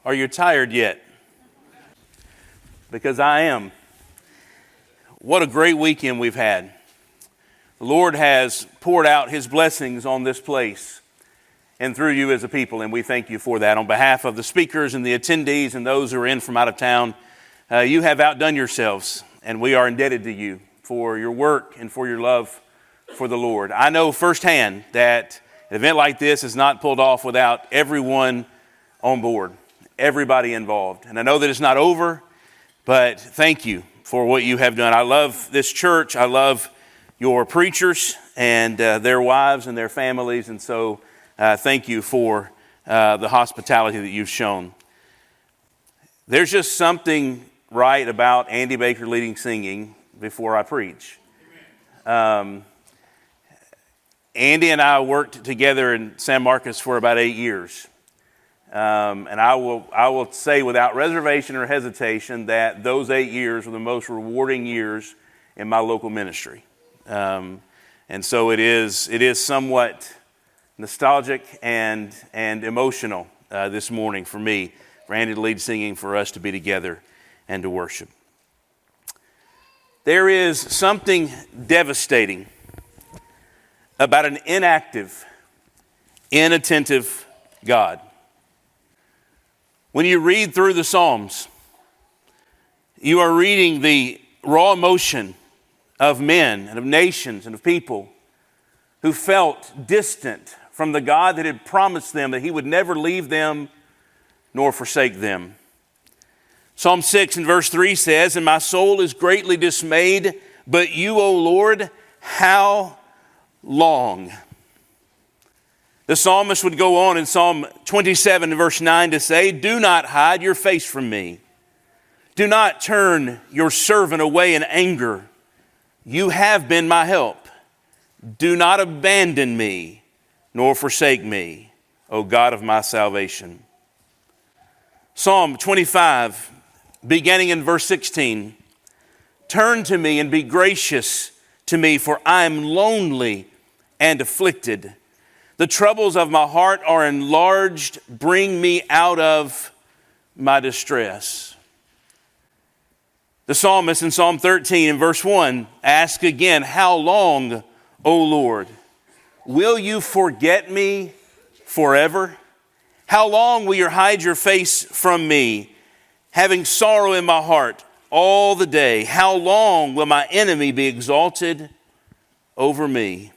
Are you tired yet? Because I am. What a great weekend we've had. The Lord has poured out His blessings on this place and through you as a people, and we thank you for that. On behalf of the speakers and the attendees and those who are in from out of town, you have outdone yourselves, and we are indebted to you for your work and for your love for the Lord. I know firsthand that an event like this is not pulled off without everyone on board, everybody involved. And I know that it's not over, but thank you for what you have done. I love this church. I love your preachers and their wives and their families. And so thank you for the hospitality that you've shown. There's just something right about Andy Baker leading singing before I preach. Andy and I worked together in San Marcos for about 8 years. And I will say without reservation or hesitation that those 8 years were the most rewarding years in my local ministry. And so it is somewhat nostalgic and emotional this morning for me, for Andy to lead singing, for us to be together and to worship. There is something devastating about an inactive, inattentive God. When you read through the Psalms, you are reading the raw emotion of men and of nations and of people who felt distant from the God that had promised them that He would never leave them nor forsake them. Psalm 6 and verse 3 says, "And my soul is greatly dismayed, but you, O Lord, how long?" The psalmist would go on in Psalm 27 and verse 9 to say, "Do not hide your face from me. Do not turn your servant away in anger. You have been my help. Do not abandon me, nor forsake me, O God of my salvation." Psalm 25, beginning in verse 16, "Turn to me and be gracious to me, for I am lonely and afflicted. The troubles of my heart are enlarged. Bring me out of my distress." The psalmist in Psalm 13 and verse 1 asks again, "How long, O Lord? Will you forget me forever? How long will you hide your face from me, having sorrow in my heart all the day? How long will my enemy be exalted over me?"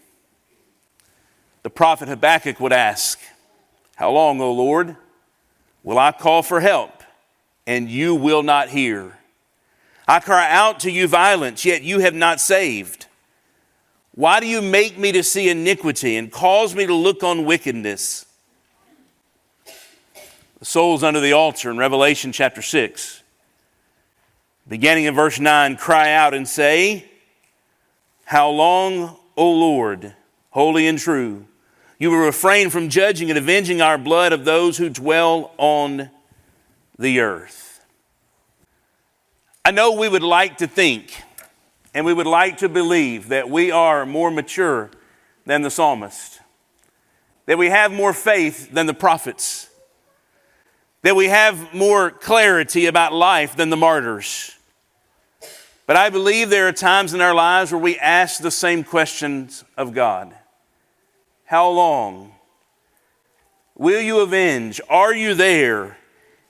The prophet Habakkuk would ask, "How long, O Lord, will I call for help, and you will not hear? I cry out to you violence, yet you have not saved. Why do you make me to see iniquity and cause me to look on wickedness?" The souls under the altar in Revelation chapter 6, beginning in verse 9, cry out and say, "How long, O Lord, holy and true, you will refrain from judging and avenging our blood of those who dwell on the earth." I know we would like to think and we would like to believe that we are more mature than the psalmist, that we have more faith than the prophets, that we have more clarity about life than the martyrs. But I believe there are times in our lives where we ask the same questions of God. How long? Will you avenge? Are you there?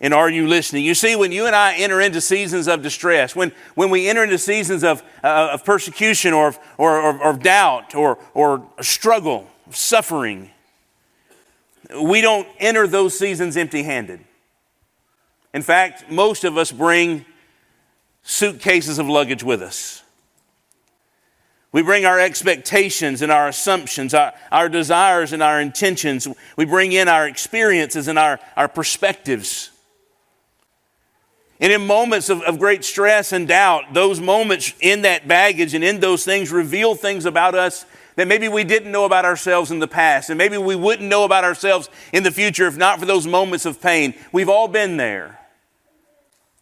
And are you listening? You see, when you and I enter into seasons of distress, when we enter into seasons of persecution or doubt or struggle, suffering, we don't enter those seasons empty-handed. In fact, most of us bring suitcases of luggage with us. We bring our expectations and our assumptions, our desires and our intentions. We bring in our experiences and our perspectives. And in moments of great stress and doubt, those moments in that baggage and in those things reveal things about us that maybe we didn't know about ourselves in the past, and maybe we wouldn't know about ourselves in the future if not for those moments of pain. We've all been there.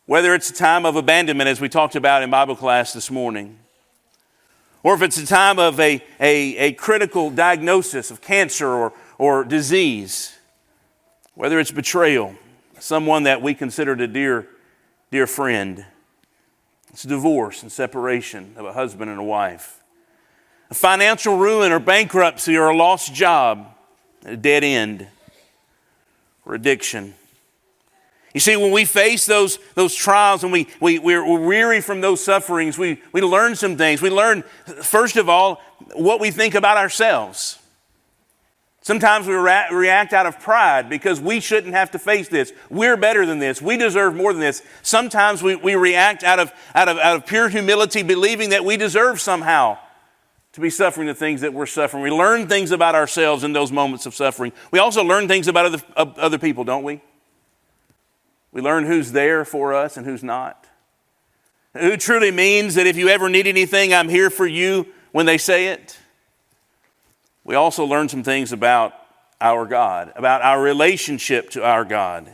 Whether it's a time of abandonment, as we talked about in Bible class this morning, or if it's a time of a critical diagnosis of cancer or disease, whether it's betrayal, someone that we considered a dear, dear friend. It's divorce and separation of a husband and a wife. A financial ruin or bankruptcy or a lost job, a dead end, or addiction. You see, when we face those trials and we're weary from those sufferings, we learn some things. We learn, first of all, what we think about ourselves. Sometimes we react out of pride because we shouldn't have to face this. We're better than this. We deserve more than this. Sometimes we react out of pure humility, believing that we deserve somehow to be suffering the things that we're suffering. We learn things about ourselves in those moments of suffering. We also learn things about other people, don't we? We learn who's there for us and who's not. Who truly means that if you ever need anything, I'm here for you when they say it. We also learn some things about our God, about our relationship to our God.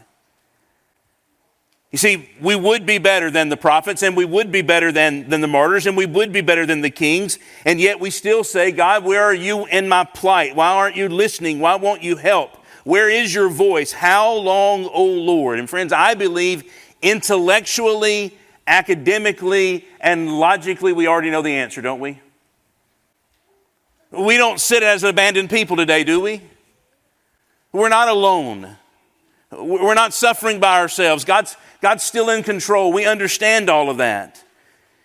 You see, we would be better than the prophets, and we would be better than the martyrs, and we would be better than the kings, and yet we still say, God, where are you in my plight? Why aren't you listening? Why won't you help? Where is your voice? How long, O Lord? And friends, I believe intellectually, academically, and logically, we already know the answer, don't we? We don't sit as abandoned people today, do we? We're not alone. We're not suffering by ourselves. God's still in control. We understand all of that.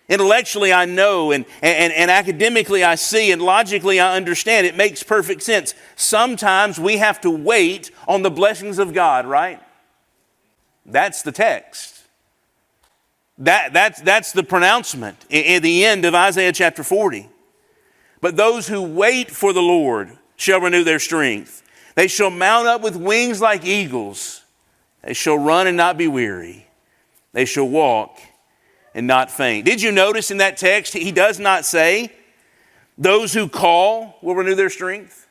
Intellectually, I know, and academically, I see, and logically, I understand. It makes perfect sense. Sometimes we have to wait on the blessings of God, right? That's the text. That's the pronouncement at the end of Isaiah chapter 40. But those who wait for the Lord shall renew their strength. They shall mount up with wings like eagles. They shall run and not be weary. They shall walk and not faint. Did you notice in that text, he does not say, those who call will renew their strength.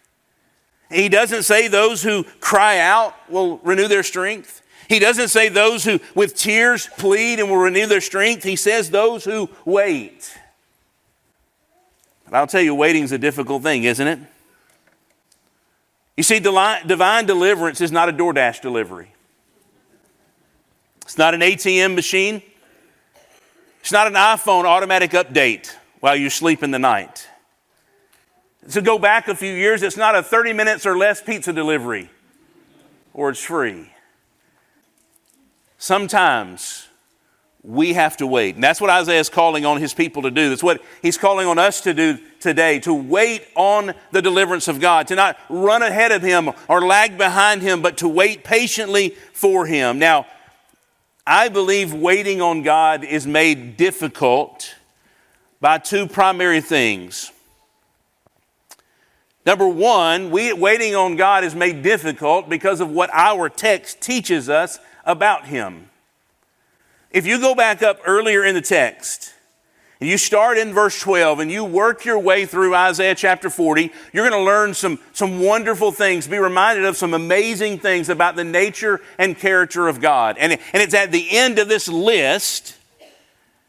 He doesn't say those who cry out will renew their strength. He doesn't say those who with tears plead and will renew their strength. He says those who wait. But I'll tell you, waiting is a difficult thing, isn't it? You see, divine deliverance is not a DoorDash delivery. It's not an ATM machine. It's not an iPhone automatic update while you sleep in the night. To go back a few years, it's not a 30 minutes or less pizza delivery, or it's free. Sometimes we have to wait. And that's what Isaiah is calling on his people to do. That's what he's calling on us to do today, to wait on the deliverance of God, to not run ahead of him or lag behind him, but to wait patiently for him. Now, I believe waiting on God is made difficult by two primary things. Number one, waiting on God is made difficult because of what our text teaches us about him. If you go back up earlier in the text, and you start in verse 12 and you work your way through Isaiah chapter 40, you're going to learn some wonderful things, be reminded of some amazing things about the nature and character of God. And it's at the end of this list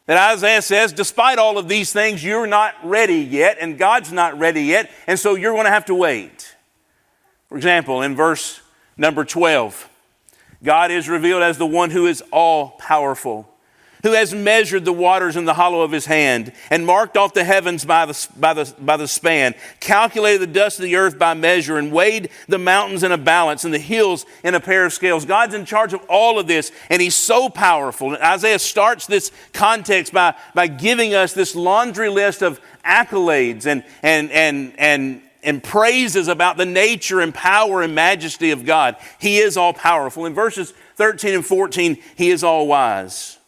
that Isaiah says, despite all of these things, you're not ready yet, and God's not ready yet, and so you're going to have to wait. For example, in verse number 12, God is revealed as the one who is all-powerful, who has measured the waters in the hollow of his hand and marked off the heavens by the span, calculated the dust of the earth by measure, and weighed the mountains in a balance and the hills in a pair of scales. God's in charge of all of this, and he's so powerful. And Isaiah starts this context by giving us this laundry list of accolades and praises about the nature and power and majesty of God. He is all powerful. In verses 13 and 14, he is all wise.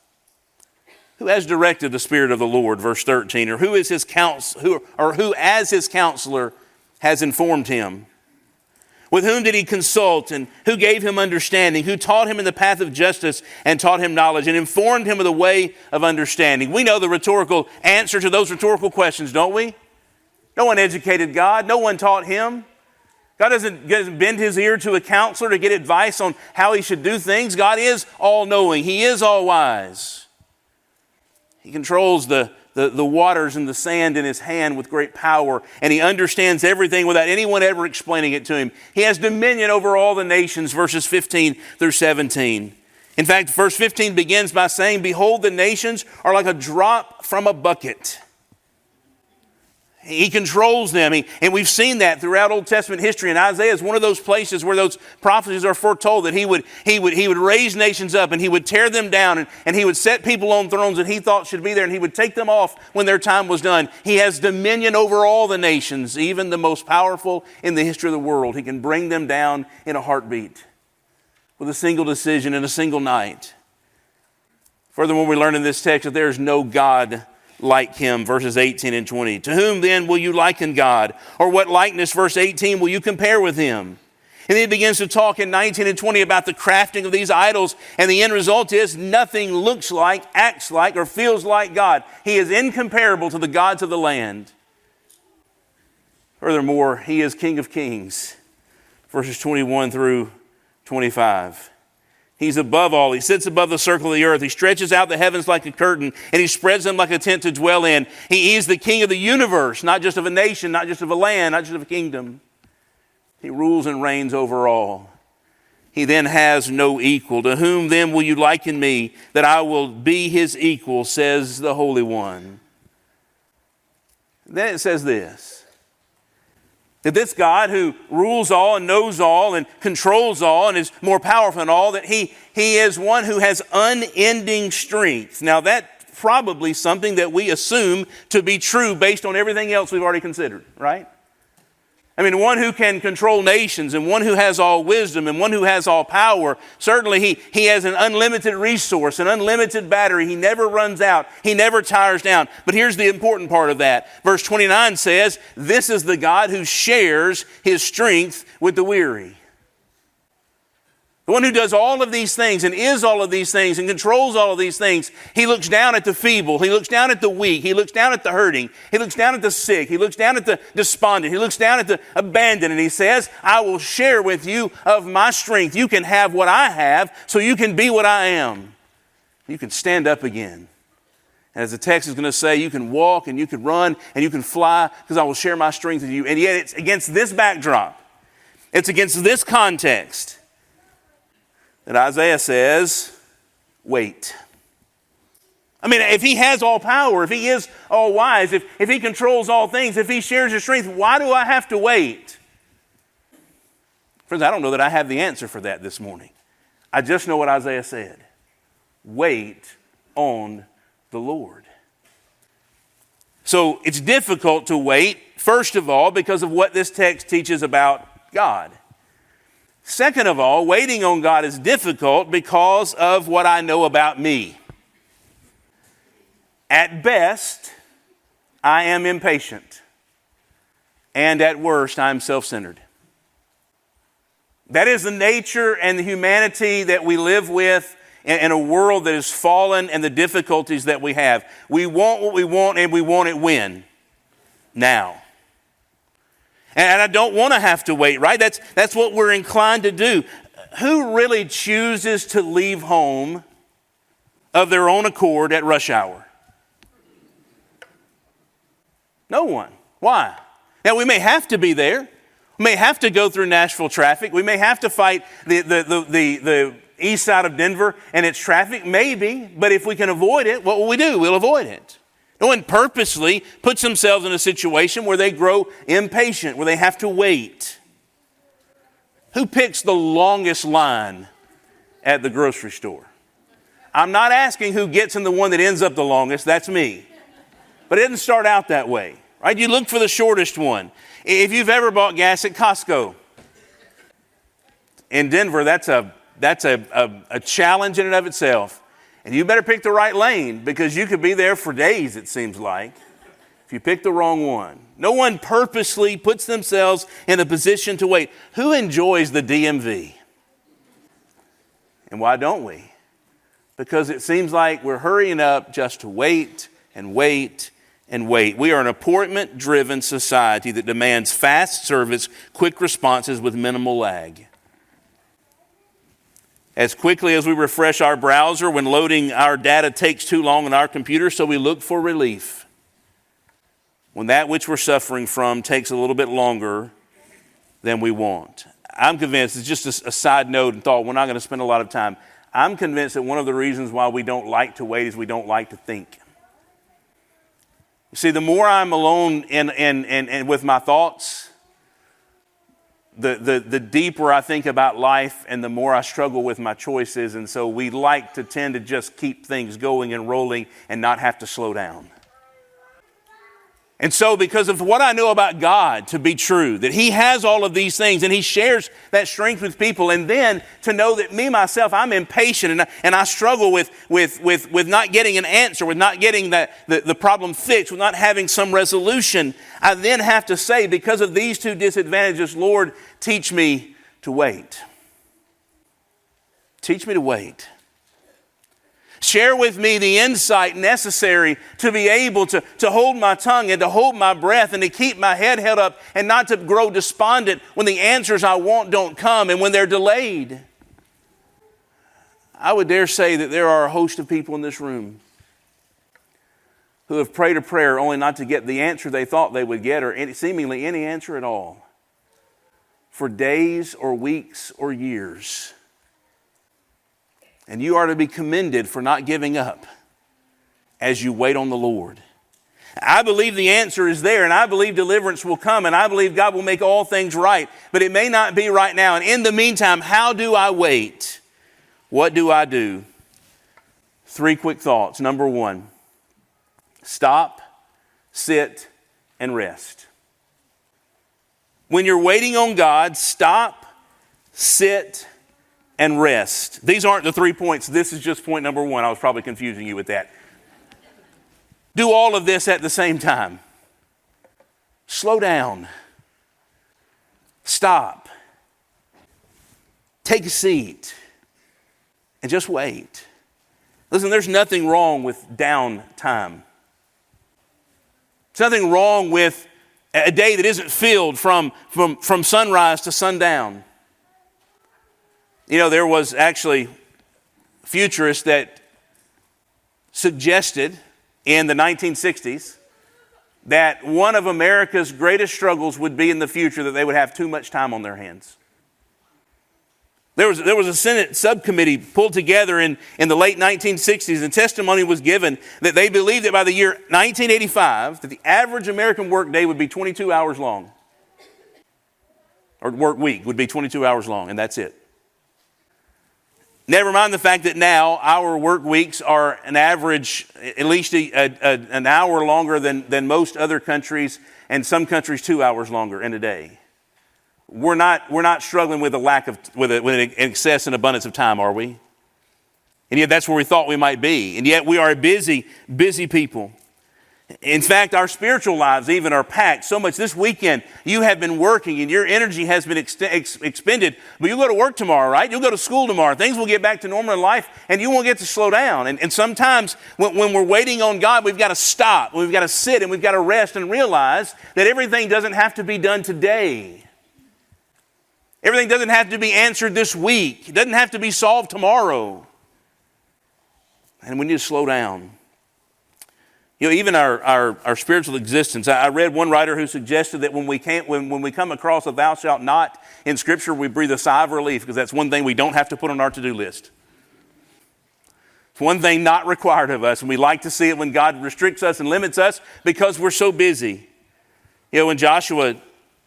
Who has directed the Spirit of the Lord, verse 13, or who as his counselor has informed him? With whom did he consult, and who gave him understanding? Who taught him in the path of justice and taught him knowledge and informed him of the way of understanding? We know the rhetorical answer to those rhetorical questions, don't we? No one educated God. No one taught him. God doesn't bend his ear to a counselor to get advice on how he should do things. God is all-knowing. He is all-wise. He controls the waters and the sand in his hand with great power, and he understands everything without anyone ever explaining it to him. He has dominion over all the nations, verses 15 through 17. In fact, verse 15 begins by saying, behold, the nations are like a drop from a bucket. He controls them. And we've seen that throughout Old Testament history. And Isaiah is one of those places where those prophecies are foretold that he would raise nations up and he would tear them down and he would set people on thrones that he thought should be there and he would take them off when their time was done. He has dominion over all the nations, even the most powerful in the history of the world. He can bring them down in a heartbeat with a single decision in a single night. Furthermore, we learn in this text that there is no God like him, verses 18 and 20. To whom then will you liken God? Or what likeness, verse 18, will you compare with him? And then he begins to talk in 19 and 20 about the crafting of these idols. And the end result is nothing looks like, acts like, or feels like God. He is incomparable to the gods of the land. Furthermore, he is King of Kings, verses 21 through 25. He's above all. He sits above the circle of the earth. He stretches out the heavens like a curtain, and he spreads them like a tent to dwell in. He is the king of the universe, not just of a nation, not just of a land, not just of a kingdom. He rules and reigns over all. He then has no equal. To whom then will you liken me, that I will be his equal, says the Holy One. Then it says this, that this God who rules all and knows all and controls all and is more powerful than all, that he is one who has unending strength. Now that's probably something that we assume to be true based on everything else we've already considered, right? I mean, one who can control nations and one who has all wisdom and one who has all power. Certainly he has an unlimited resource, an unlimited battery. He never runs out. He never tires down. But here's the important part of that. Verse 29 says, this is the God who shares his strength with the weary. The one who does all of these things and is all of these things and controls all of these things. He looks down at the feeble. He looks down at the weak. He looks down at the hurting. He looks down at the sick. He looks down at the despondent. He looks down at the abandoned. And he says, I will share with you of my strength. You can have what I have so you can be what I am. You can stand up again. And as the text is going to say, you can walk and you can run and you can fly because I will share my strength with you. And yet it's against this backdrop. It's against this context that Isaiah says, wait. I mean, if he has all power, if he is all wise, if he controls all things, if he shares his strength, why do I have to wait? Friends, I don't know that I have the answer for that this morning. I just know what Isaiah said. Wait on the Lord. So it's difficult to wait, first of all, because of what this text teaches about God. Second of all, waiting on God is difficult because of what I know about me. At best, I am impatient. And at worst, I am self-centered. That is the nature and the humanity that we live with in a world that is fallen and the difficulties that we have. We want what we want and we want it when? Now. And I don't want to have to wait, right? That's what we're inclined to do. Who really chooses to leave home of their own accord at rush hour? No one. Why? Now, we may have to be there. We may have to go through Nashville traffic. We may have to fight the east side of Denver and its traffic. Maybe. But if we can avoid it, what will we do? We'll avoid it. No one purposely puts themselves in a situation where they grow impatient, where they have to wait. Who picks the longest line at the grocery store? I'm not asking who gets in the one that ends up the longest. That's me. But it didn't start out that way, right? You look for the shortest one. If you've ever bought gas at Costco, in Denver, that's a challenge in and of itself. And you better pick the right lane because you could be there for days, it seems like, if you pick the wrong one. No one purposely puts themselves in a position to wait. Who enjoys the DMV? And why don't we? Because it seems like we're hurrying up just to wait and wait and wait. We are an appointment-driven society that demands fast service, quick responses with minimal lag. As quickly as we refresh our browser when loading our data takes too long on our computer, so we look for relief. When that which we're suffering from takes a little bit longer than we want. I'm convinced, it's just a side note and thought, we're not going to spend a lot of time. I'm convinced that one of the reasons why we don't like to wait is we don't like to think. You see, the more I'm alone and with my thoughts, the deeper I think about life and the more I struggle with my choices. And so we like to tend to just keep things going and rolling and not have to slow down. And so because of what I know about God to be true, that He has all of these things and He shares that strength with people, and then to know that me, myself, I'm impatient and I struggle with not getting an answer, with not getting the problem fixed, with not having some resolution, I then have to say, because of these two disadvantages, Lord, teach me to wait. Teach me to wait. Share with me the insight necessary to be able to hold my tongue and to hold my breath and to keep my head held up and not to grow despondent when the answers I want don't come and when they're delayed. I would dare say that there are a host of people in this room who have prayed a prayer only not to get the answer they thought they would get, or seemingly any answer at all, for days or weeks or years. And you are to be commended for not giving up as you wait on the Lord. I believe the answer is there, and I believe deliverance will come, and I believe God will make all things right, but it may not be right now. And in the meantime, how do I wait? What do I do? 3 quick thoughts. Number 1, stop, sit, and rest. When you're waiting on God, stop, sit, and rest. These aren't the 3 points. This is just point number 1. I was probably confusing you with that. Do all of this at the same time. Slow down. Stop. Take a seat. And just wait. Listen, there's nothing wrong with downtime. There's nothing wrong with a day that isn't filled from sunrise to sundown. You know, there was actually futurists that suggested in the 1960s that one of America's greatest struggles would be in the future that they would have too much time on their hands. There was a Senate subcommittee pulled together in the late 1960s, and testimony was given that they believed that by the year 1985 that the average American work day would be 22 hours long. Or work week would be 22 hours long, and that's it. Never mind the fact that now our work weeks are an average at least an hour longer than most other countries, and some countries 2 hours longer in a day. We're not struggling with an excess and abundance of time, are we? And yet that's where we thought we might be. And yet we are a busy people. In fact, our spiritual lives even are packed so much. This weekend, you have been working and your energy has been expended. But you'll go to work tomorrow, right? You'll go to school tomorrow. Things will get back to normal in life and you won't get to slow down. And sometimes when we're waiting on God, we've got to stop. We've got to sit and we've got to rest and realize that everything doesn't have to be done today. Everything doesn't have to be answered this week. It doesn't have to be solved tomorrow. And we need to slow down. You know, even our spiritual existence. I read one writer who suggested that when we come across a thou shalt not in Scripture, we breathe a sigh of relief because that's one thing we don't have to put on our to-do list. It's one thing not required of us, and we like to see it when God restricts us and limits us because we're so busy. You know, when Joshua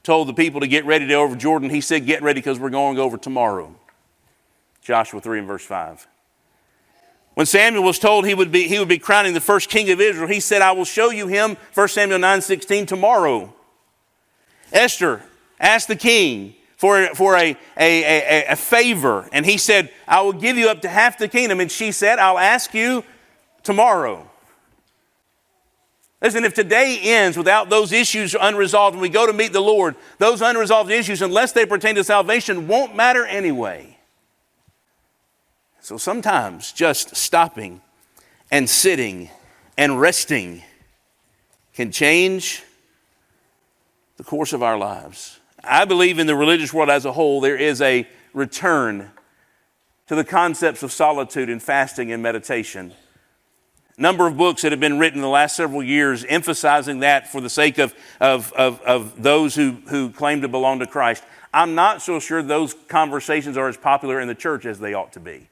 told the people to get ready to go over Jordan, he said, get ready because we're going over tomorrow. Joshua 3 and verse 5. When Samuel was told he would be crowning the first king of Israel, he said, I will show you him, 1 Samuel 9:16, tomorrow. Esther asked the king for a favor, and he said, I will give you up to half the kingdom. And she said, I'll ask you tomorrow. Listen, if today ends without those issues unresolved and we go to meet the Lord, those unresolved issues, unless they pertain to salvation, won't matter anyway. So sometimes just stopping and sitting and resting can change the course of our lives. I believe in the religious world as a whole, there is a return to the concepts of solitude and fasting and meditation. A number of books that have been written in the last several years emphasizing that for the sake of those who claim to belong to Christ. I'm not so sure those conversations are as popular in the church as they ought to be.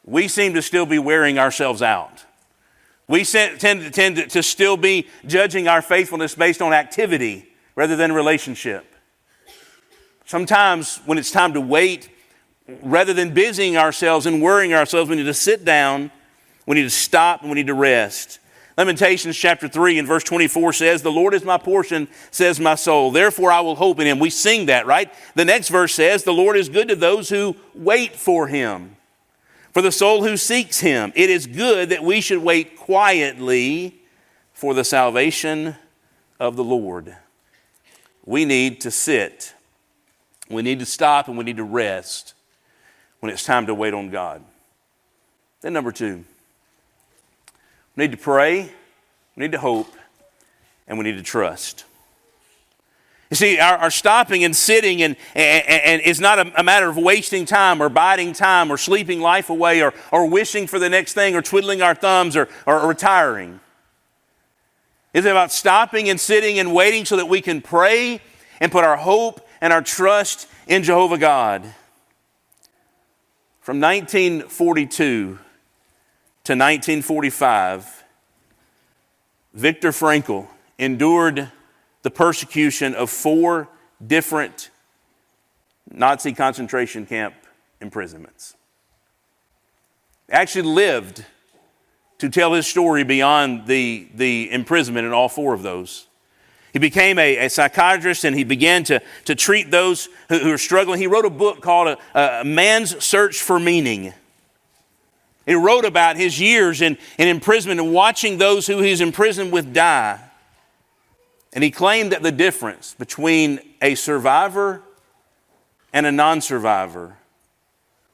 we seem to still be wearing ourselves out. We tend to still be judging our faithfulness based on activity rather than relationship. Sometimes when it's time to wait, rather than busying ourselves and worrying ourselves, we need to sit down, we need to stop, and we need to rest. Lamentations chapter 3 and verse 24 says, "The Lord is my portion, says my soul. Therefore I will hope in him." We sing that, right? The next verse says, "The Lord is good to those who wait for him. For the soul who seeks him, it is good that we should wait quietly for the salvation of the Lord." We need to sit. We need to stop and we need to rest when it's time to wait on God. Then number 2, we need to pray, we need to hope, and we need to trust. You see, our stopping and sitting and is not a matter of wasting time or biding time or sleeping life away or wishing for the next thing or twiddling our thumbs or retiring. It's about stopping and sitting and waiting so that we can pray and put our hope and our trust in Jehovah God. From 1942 to 1945, Viktor Frankl endured the persecution of 4 different Nazi concentration camp imprisonments. He actually lived to tell his story beyond the imprisonment in all 4 of those. He became a psychiatrist and he began to treat those who are struggling. He wrote a book called A Man's Search for Meaning. He wrote about his years in imprisonment and watching those who he's imprisoned with die. And he claimed that the difference between a survivor and a non-survivor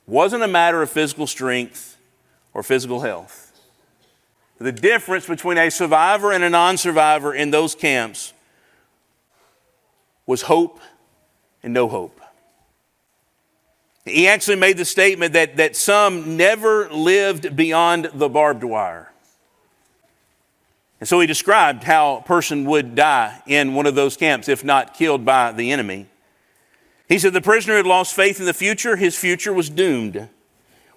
wasn't a matter of physical strength or physical health. The difference between a survivor and a non-survivor in those camps was hope and no hope. He actually made the statement that some never lived beyond the barbed wire. And so he described how a person would die in one of those camps if not killed by the enemy. He said the prisoner had lost faith in the future. His future was doomed.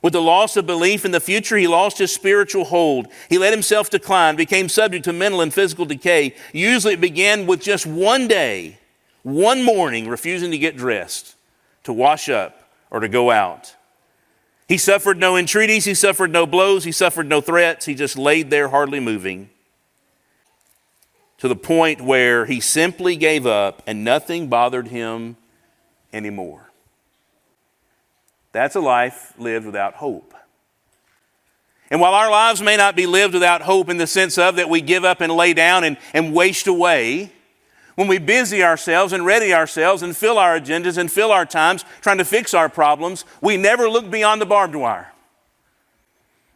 With the loss of belief in the future, he lost his spiritual hold. He let himself decline, became subject to mental and physical decay. Usually it began with just one day, one morning, refusing to get dressed, to wash up, or to go out. He suffered no entreaties, he suffered no blows, he suffered no threats. He just laid there hardly moving, to the point where he simply gave up and nothing bothered him anymore. That's a life lived without hope. And while our lives may not be lived without hope in the sense of that we give up and lay down and waste away, when we busy ourselves and ready ourselves and fill our agendas and fill our times trying to fix our problems, we never look beyond the barbed wire.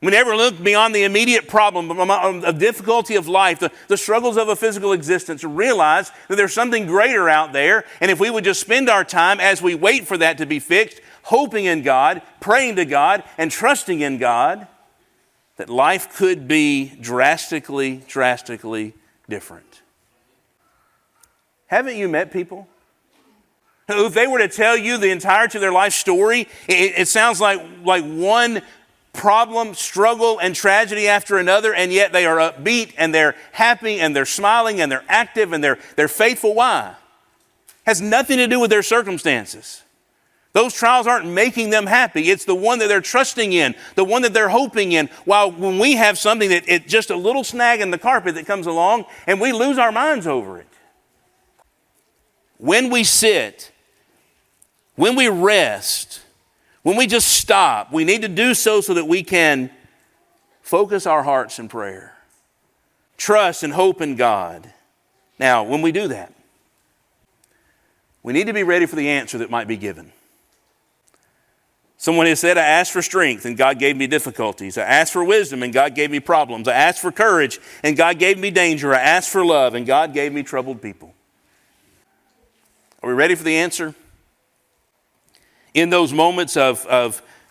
We never look beyond the immediate problem of difficulty of life, the struggles of a physical existence, and realize that there's something greater out there. And if we would just spend our time as we wait for that to be fixed, hoping in God, praying to God, and trusting in God, that life could be drastically different. Haven't you met people who, if they were to tell you the entirety of their life story, it sounds like one problem, struggle, and tragedy after another, and yet they are upbeat and they're happy and they're smiling and they're active and they're faithful. Why? Has nothing to do with their circumstances. Those trials aren't making them happy. It's the one that they're trusting in, the one that they're hoping in. While when we have something that it's just a little snag in the carpet that comes along and we lose our minds over it. When we sit, when we rest, when we just stop, we need to do so that we can focus our hearts in prayer, trust and hope in God. Now, when we do that, we need to be ready for the answer that might be given. Someone has said, I asked for strength and God gave me difficulties. I asked for wisdom and God gave me problems. I asked for courage and God gave me danger. I asked for love and God gave me troubled people. Are we ready for the answer? In those moments of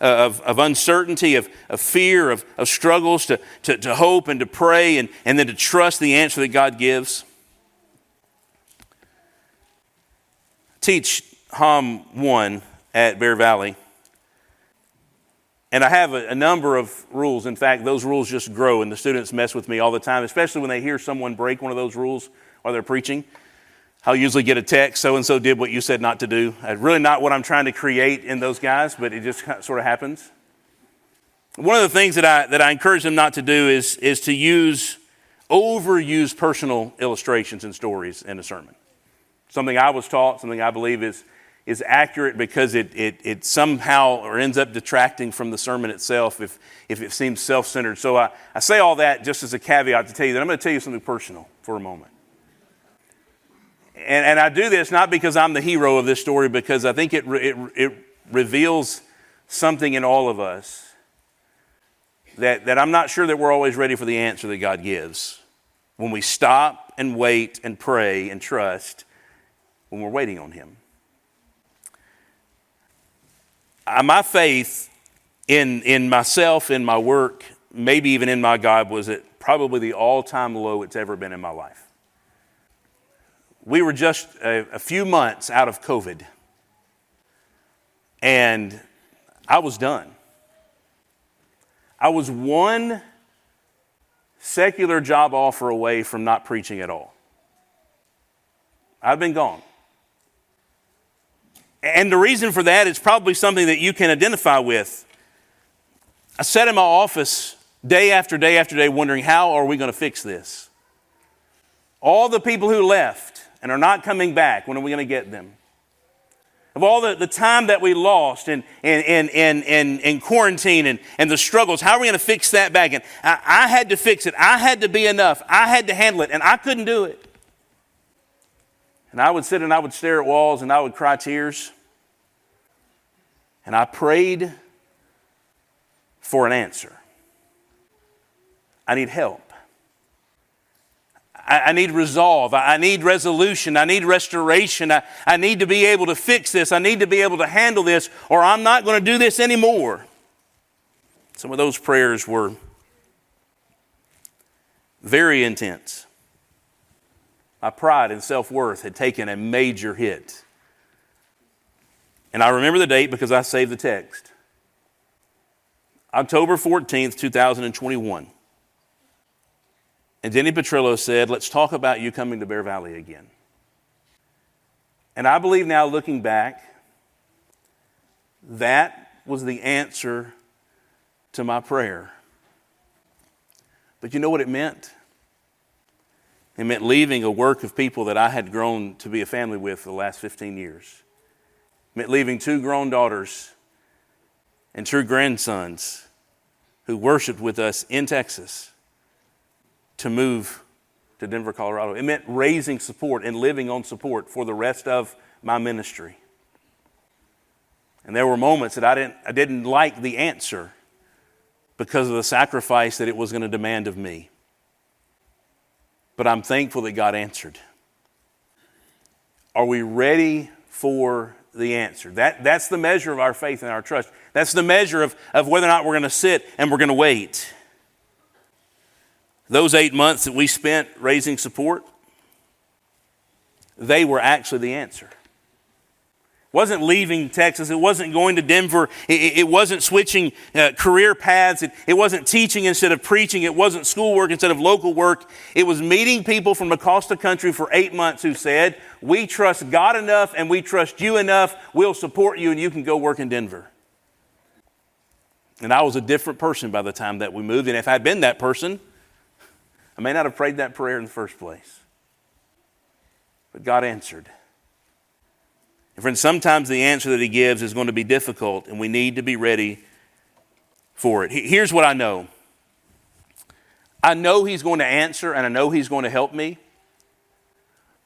uncertainty, of fear, of struggles, to hope and to pray and then to trust the answer that God gives. Teach Hom 1 at Bear Valley. And I have a number of rules. In fact, those rules just grow, and the students mess with me all the time, especially when they hear someone break one of those rules while they're preaching. I'll usually get a text, so-and-so did what you said not to do. Really not what I'm trying to create in those guys, but it just sort of happens. One of the things that I encourage them not to do is to overuse personal illustrations and stories in a sermon. Something I was taught, something I believe is accurate because it somehow or ends up detracting from the sermon itself if it seems self-centered. So I say all that just as a caveat to tell you that I'm going to tell you something personal for a moment. And I do this not because I'm the hero of this story, because I think it reveals something in all of us that I'm not sure that we're always ready for the answer that God gives when we stop and wait and pray and trust when we're waiting on Him. My faith in myself, in my work, maybe even in my God, was at probably the all-time low it's ever been in my life. We were just a few months out of COVID, and I was done. I was one secular job offer away from not preaching at all. I've been gone. And the reason for that is probably something that you can identify with. I sat in my office day after day after day wondering, how are we going to fix this? All the people who left and are not coming back, when are we going to get them? Of all the time that we lost in quarantine and the struggles, how are we going to fix that back? And I had to fix it. I had to be enough. I had to handle it, and I couldn't do it. And I would sit and I would stare at walls and I would cry tears. And I prayed for an answer. I need help. I need resolve. I need resolution. I need restoration. I need to be able to fix this. I need to be able to handle this, or I'm not going to do this anymore. Some of those prayers were very intense. My pride and self-worth had taken a major hit. And I remember the date because I saved the text. October 14th, 2021. And Denny Petrillo said, let's talk about you coming to Bear Valley again. And I believe now, looking back, that was the answer to my prayer. But you know what it meant? It meant leaving a work of people that I had grown to be a family with for the last 15 years. It meant leaving 2 grown daughters and 2 grandsons who worshiped with us in Texas to move to Denver, Colorado. It meant raising support and living on support for the rest of my ministry. And there were moments that I didn't like the answer because of the sacrifice that it was going to demand of me. But I'm thankful that God answered. Are we ready for the answer? That's the measure of our faith and our trust. That's the measure of whether or not we're going to sit and we're going to wait. Those 8 months that we spent raising support, they were actually the answer. It wasn't leaving Texas. It wasn't going to Denver. It wasn't switching career paths. It wasn't teaching instead of preaching. It wasn't schoolwork instead of local work. It was meeting people from across the country for 8 months who said, we trust God enough and we trust you enough. We'll support you and you can go work in Denver. And I was a different person by the time that we moved. And if I'd been that person, I may not have prayed that prayer in the first place. But God answered. And friends, sometimes the answer that He gives is going to be difficult, and we need to be ready for it. Here's what I know. I know He's going to answer, and I know He's going to help me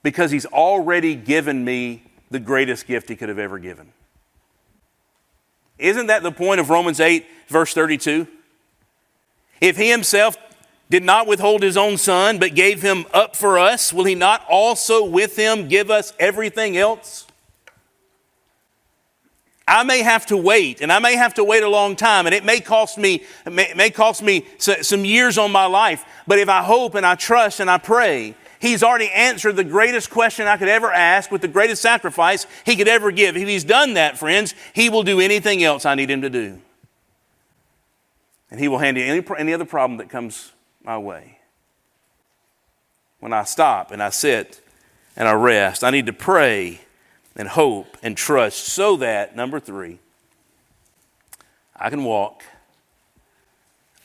because He's already given me the greatest gift He could have ever given. Isn't that the point of Romans 8, verse 32? If He Himself did not withhold His own Son, but gave Him up for us, will He not also with Him give us everything else? I may have to wait, and I may have to wait a long time, and it may cost me some years on my life. But if I hope and I trust and I pray, He's already answered the greatest question I could ever ask with the greatest sacrifice He could ever give. If He's done that, friends, He will do anything else I need Him to do. And he will handle any other problem that comes my way. When I stop and I sit and I rest, I need to pray and hope and trust so that, number 3, I can walk,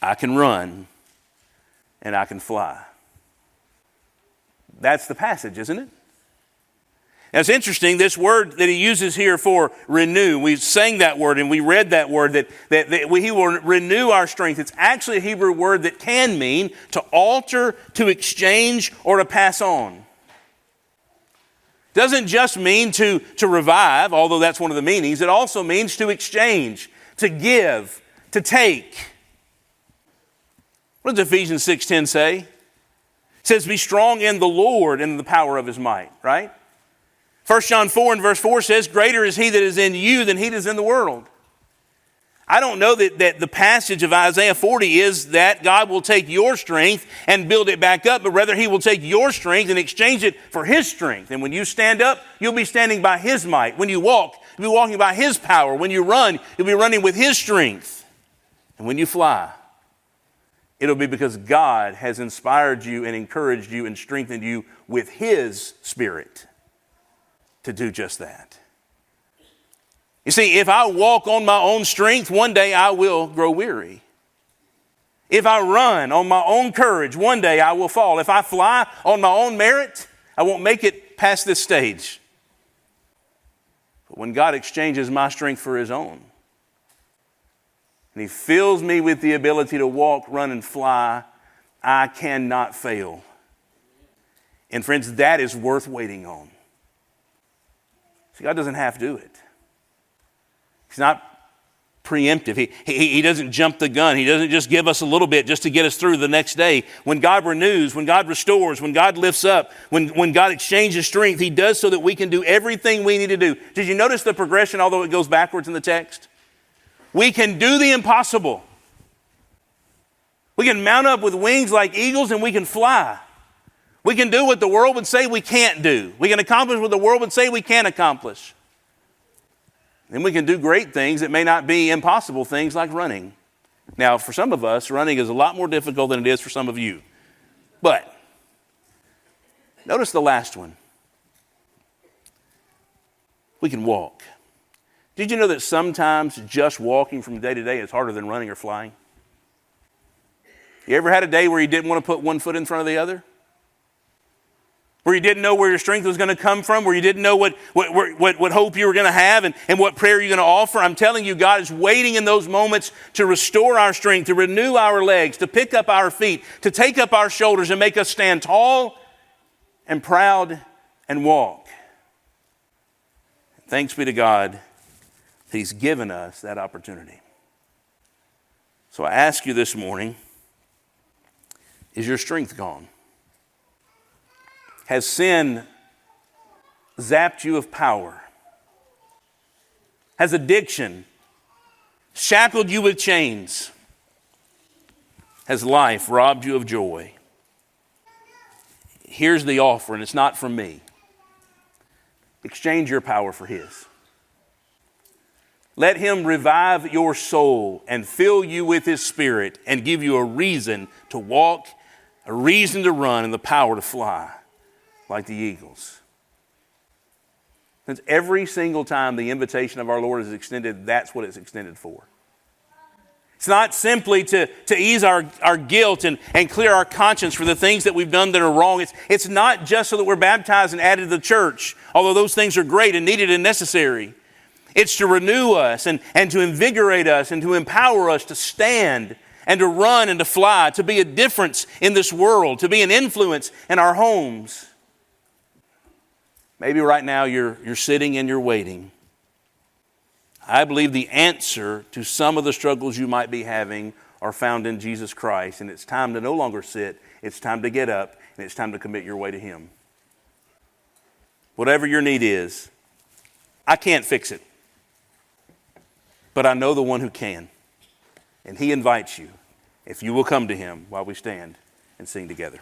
I can run, and I can fly. That's the passage, isn't it? Now it's interesting, this word that he uses here for renew, we sang that word and we read that word that he will renew our strength. It's actually a Hebrew word that can mean to alter, to exchange, or to pass on. Doesn't just mean to revive, although that's one of the meanings. It also means to exchange, to give, to take. What does Ephesians 6:10 say? It says, be strong in the Lord and in the power of his might, right? 1 John 4 and verse 4 says, greater is he that is in you than he that is in the world. I don't know that the passage of Isaiah 40 is that God will take your strength and build it back up, but rather he will take your strength and exchange it for his strength. And when you stand up, you'll be standing by his might. When you walk, you'll be walking by his power. When you run, you'll be running with his strength. And when you fly, it'll be because God has inspired you and encouraged you and strengthened you with his Spirit to do just that. You see, if I walk on my own strength, one day I will grow weary. If I run on my own courage, one day I will fall. If I fly on my own merit, I won't make it past this stage. But when God exchanges my strength for his own, and he fills me with the ability to walk, run, and fly, I cannot fail. And friends, that is worth waiting on. See, God doesn't have to do it. He's not preemptive. He doesn't jump the gun. He doesn't just give us a little bit just to get us through the next day. When God renews, when God restores, when God lifts up, when God exchanges strength, he does so that we can do everything we need to do. Did you notice the progression, although it goes backwards in the text? We can do the impossible. We can mount up with wings like eagles and we can fly. We can do what the world would say we can't do. We can accomplish what the world would say we can't accomplish. And we can do great things that may not be impossible things like running. Now, for some of us, running is a lot more difficult than it is for some of you. But notice the last one. We can walk. Did you know that sometimes just walking from day to day is harder than running or flying? You ever had a day where you didn't want to put one foot in front of the other? Where you didn't know where your strength was going to come from, where you didn't know what hope you were going to have and what prayer you're going to offer. I'm telling you, God is waiting in those moments to restore our strength, to renew our legs, to pick up our feet, to take up our shoulders and make us stand tall and proud and walk. Thanks be to God that he's given us that opportunity. So I ask you this morning, is your strength gone? Has sin zapped you of power? Has addiction shackled you with chains? Has life robbed you of joy? Here's the offer, and it's not from me. Exchange your power for his. Let him revive your soul and fill you with his Spirit and give you a reason to walk, a reason to run, and the power to fly like the eagles. Since every single time the invitation of our Lord is extended, that's what it's extended for. It's not simply to ease our guilt and clear our conscience for the things that we've done that are wrong. It's not just so that we're baptized and added to the church, although those things are great and needed and necessary. It's to renew us and to invigorate us and to empower us to stand and to run and to fly, to be a difference in this world, to be an influence in our homes. Maybe right now you're sitting and you're waiting. I believe the answer to some of the struggles you might be having are found in Jesus Christ. And it's time to no longer sit. It's time to get up. And it's time to commit your way to him. Whatever your need is, I can't fix it. But I know the one who can. And he invites you, if you will come to him while we stand and sing together.